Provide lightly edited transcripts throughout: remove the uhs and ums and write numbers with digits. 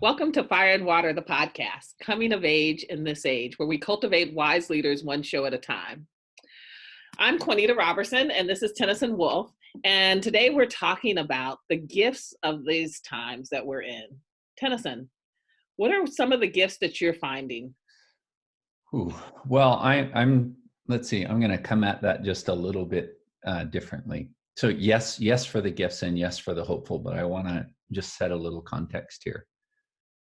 Welcome to Fire and Water, the podcast, coming of age in this age, where we cultivate wise leaders one show at a time. I'm Quanita Robertson, and this is Tennyson Wolf. And today we're talking about the gifts of these times that we're in. Tennyson, what are some of the gifts that you're finding? Well, let's see, I'm going to come at that just a little bit differently. So yes for the gifts and yes for the hopeful, but I want to just set a little context here.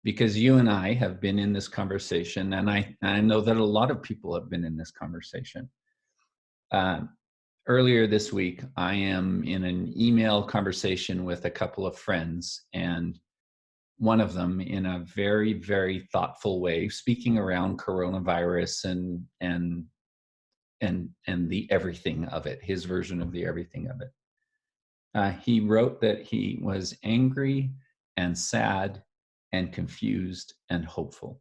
Because you and I have been in this conversation, and I know that a lot of people have been in this conversation. Earlier this week, I am in an email conversation with a couple of friends, and one of them, in a very, very thoughtful way, speaking around coronavirus and the everything of it, his version of the everything of it. He wrote that he was angry and sad and confused and hopeful.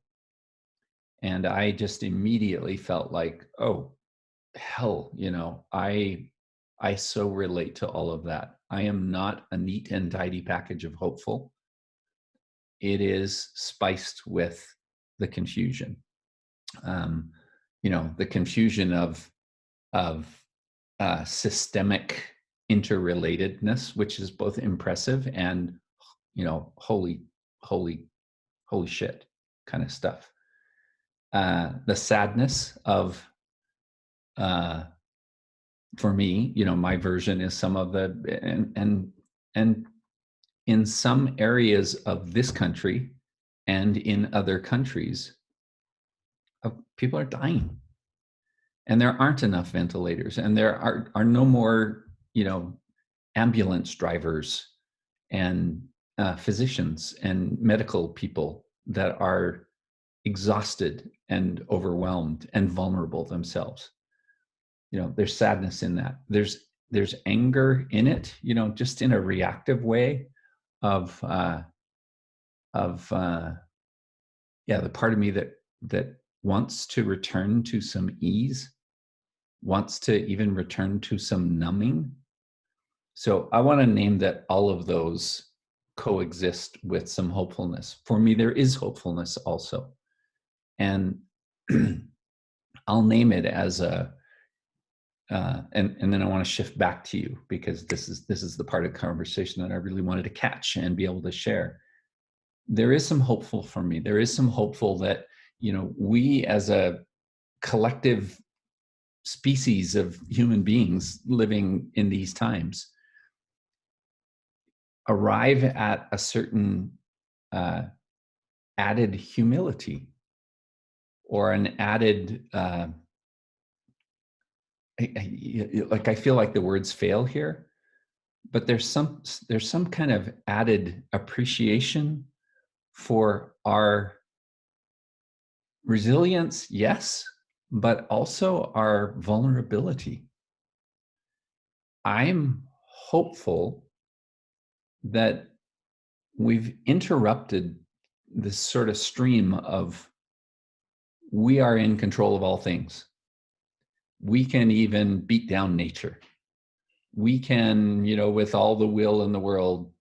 And I just immediately felt like, oh, hell, I so relate to all of that. I am not a neat and tidy package of hopeful. It is spiced with the confusion. The confusion of systemic interrelatedness, which is both impressive and, holy shit kind of stuff. The sadness of, for me, my version is some of the, and in some areas of this country and in other countries, people are dying. And there aren't enough ventilators, and there are no more, ambulance drivers and physicians and medical people that are exhausted and overwhelmed and vulnerable themselves. There's sadness in that. There's anger in it, just in a reactive way of the part of me that wants to return to some ease, wants to even return to some numbing. So I want to name that all of those coexist with some hopefulness. For me, there is hopefulness also. And I'll name it as a, and then I want to shift back to you, because this is the part of the conversation that I really wanted to catch and be able to share. There is some hopeful for me. There is some hopeful that, we as a collective species of human beings living in these times arrive at a certain added humility or an added, I feel like the words fail here, but there's some kind of added appreciation for our resilience, yes, but also our vulnerability. I'm hopeful that we've interrupted this sort of stream of, we are in control of all things. We can even beat down nature. We can, with all the will in the world,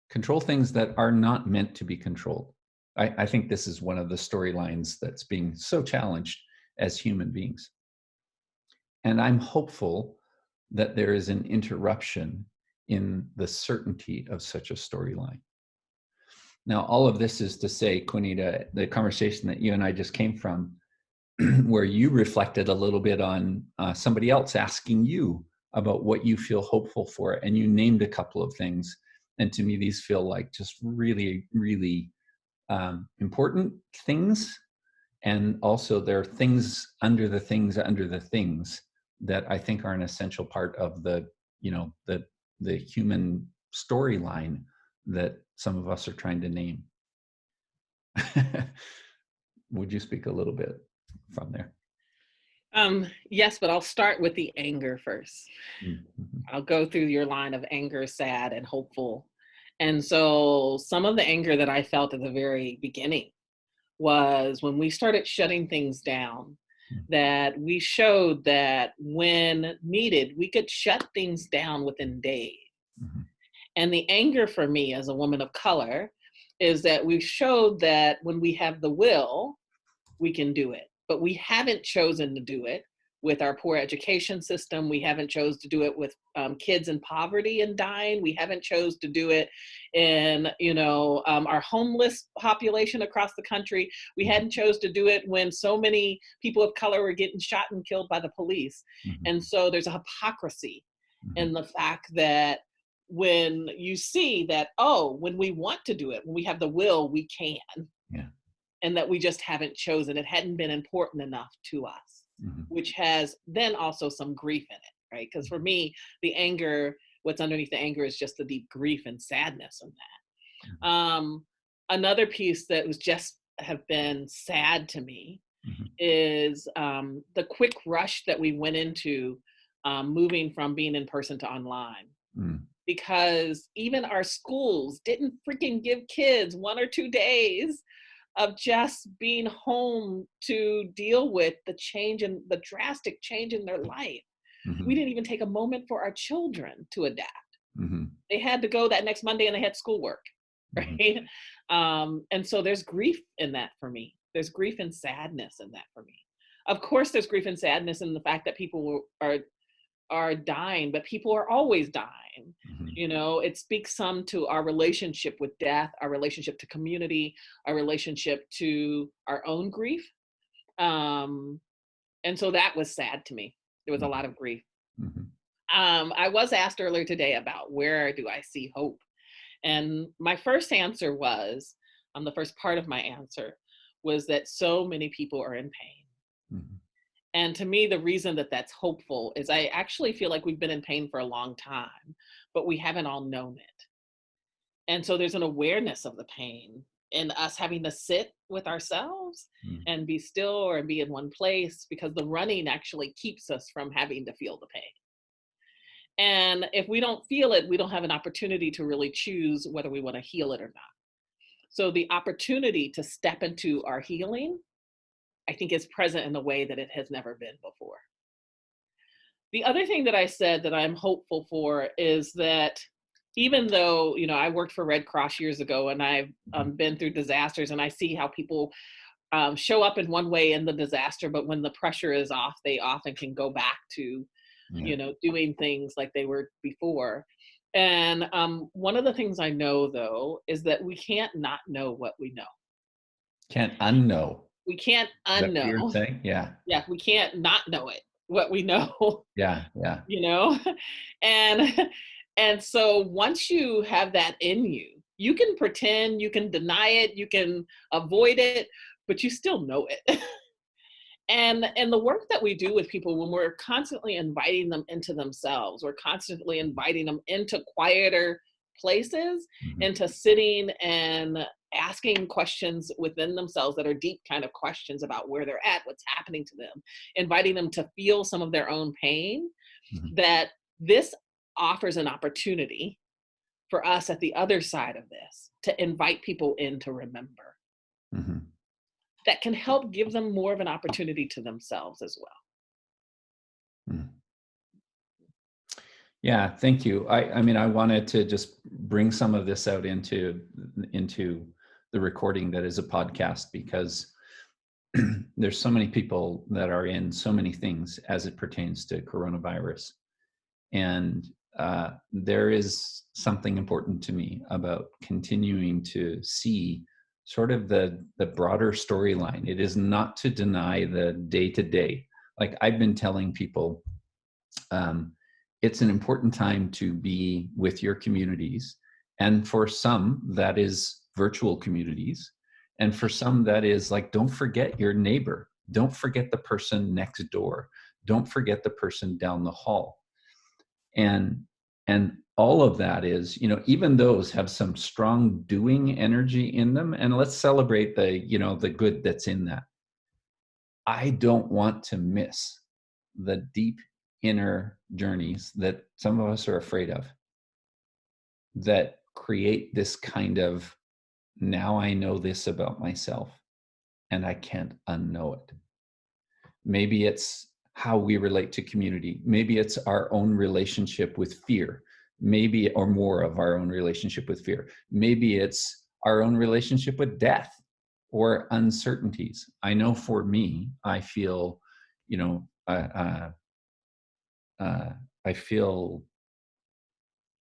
control things that are not meant to be controlled. I think this is one of the storylines that's being so challenged as human beings. And I'm hopeful that there is an interruption in the certainty of such a storyline. Now, all of this is to say, Quanita, the conversation that you and I just came from, where you reflected a little bit on somebody else asking you about what you feel hopeful for, and you named a couple of things. And to me, these feel like just really, really important things. And also there are things under the things that I think are an essential part of the human storyline that some of us are trying to name. Would you speak a little bit from there? Yes, but I'll start with the anger first. Mm-hmm. I'll go through your line of anger, sad, and hopeful. And so some of the anger that I felt at the very beginning was when we started shutting things down, that we showed that when needed, we could shut things down within days. Mm-hmm. And the anger for me as a woman of color is that we've showed that when we have the will, we can do it. But we haven't chosen to do it with our poor education system. We haven't chose to do it with kids in poverty and dying. We haven't chose to do it in, our homeless population across the country. We hadn't chose to do it when so many people of color were getting shot and killed by the police. Mm-hmm. And so there's a hypocrisy in the fact that when you see that, when we want to do it, when we have the will, we can. Yeah. And that we just haven't chosen. It hadn't been important enough to us, which has then also some grief in it, right? Because for me, the anger, what's underneath the anger is just the deep grief and sadness of that. Another piece that was just have been sad to me is the quick rush that we went into moving from being in person to online. Because even our schools didn't freaking give kids 1 or 2 days of just being home to deal with the drastic change in their life. We didn't even take a moment for our children to adapt. They had to go that next Monday and they had schoolwork, right? And so there's grief in that for me. There's grief and sadness in that for me. Of course, there's grief and sadness in the fact that people are dying, but people are always dying. It speaks some to our relationship with death, our relationship to community, our relationship to our own grief. And so that was sad to me. There was a lot of grief. I was asked earlier today about where do I see hope? And my first answer was, the first part of my answer was that so many people are in pain. And to me, the reason that that's hopeful is I actually feel like we've been in pain for a long time, but we haven't all known it. And so there's an awareness of the pain and us having to sit with ourselves and be still or be in one place, because the running actually keeps us from having to feel the pain. And if we don't feel it, we don't have an opportunity to really choose whether we want to heal it or not. So the opportunity to step into our healing, I think, is present in a way that it has never been before. The other thing that I said that I'm hopeful for is that even though, I worked for Red Cross years ago and I've been through disasters, and I see how people show up in one way in the disaster, but when the pressure is off, they often can go back to, doing things like they were before. And one of the things I know, though, is that we can't not know what we know. Can't unknow. We can't unknow. Yeah. Yeah, we can't not know it, what we know. Yeah. And so once you have that in you, you can pretend, you can deny it, you can avoid it, but you still know it. And the work that we do with people, when we're constantly inviting them into themselves, we're constantly inviting them into quieter places, into sitting and asking questions within themselves that are deep kind of questions about where they're at, what's happening to them, inviting them to feel some of their own pain, that this offers an opportunity for us at the other side of this to invite people in to remember. That can help give them more of an opportunity to themselves as well. Yeah, thank you. I mean, I wanted to just bring some of this out into the recording that is a podcast, because there's so many people that are in so many things as it pertains to coronavirus. And there is something important to me about continuing to see sort of the broader storyline. It is not to deny the day-to-day. Like I've been telling people, it's an important time to be with your communities. And for some, that is virtual communities. And for some, that is like, don't forget your neighbor. Don't forget the person next door. Don't forget the person down the hall. And all of that is, even those have some strong doing energy in them. And let's celebrate the good that's in that. I don't want to miss the deep inner journeys that some of us are afraid of, that create this kind of, now I know this about myself and I can't unknow it. Maybe it's how we relate to community. Maybe it's our own relationship with fear, maybe, or more of our own relationship with fear. Maybe it's our own relationship with death or uncertainties. I know for me, I feel, you know, I feel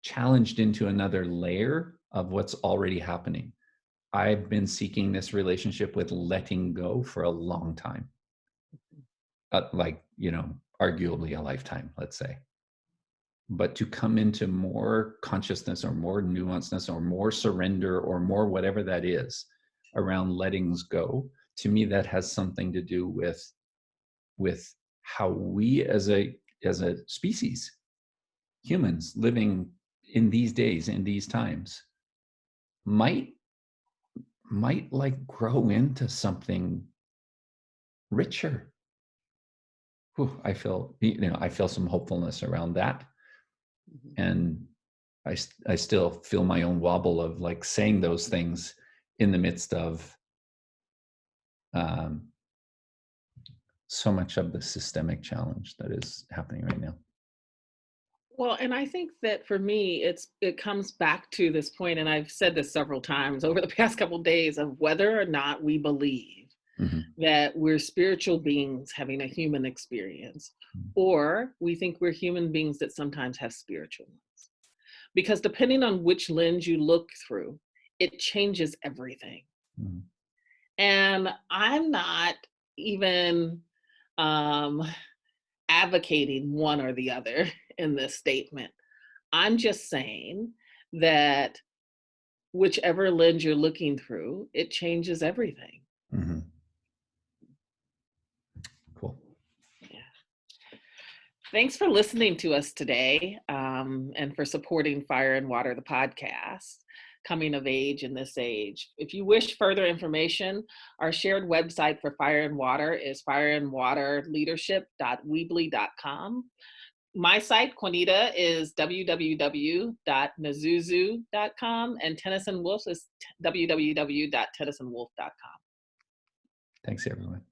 challenged into another layer of what's already happening. I've been seeking this relationship with letting go for a long time, like, you know, arguably a lifetime, let's say. But to come into more consciousness or more nuanceness or more surrender or more whatever that is around lettings go, to me, that has something to do with how we as a species, humans living in these days, in these times, might like grow into something richer. Whew, I feel, you know, I feel some hopefulness around that. And I still feel my own wobble of like saying those things in the midst of so much of the systemic challenge that is happening right now. Well, and I think that for me, it comes back to this point, and I've said this several times over the past couple of days, of whether or not we believe that we're spiritual beings having a human experience, or we think we're human beings that sometimes have spiritual ones. Because depending on which lens you look through, it changes everything. And I'm not even advocating one or the other in this statement. I'm just saying that whichever lens you're looking through, it changes everything. Cool. Yeah. Thanks for listening to us today, and for supporting Fire and Water, the podcast, Coming of Age in This Age. If you wish further information, our shared website for Fire and Water is fireandwaterleadership.weebly.com. My site, Quanita, is www.nazuzu.com, and Tennyson Wolf is www.tennysonwolf.com. Thanks, everyone.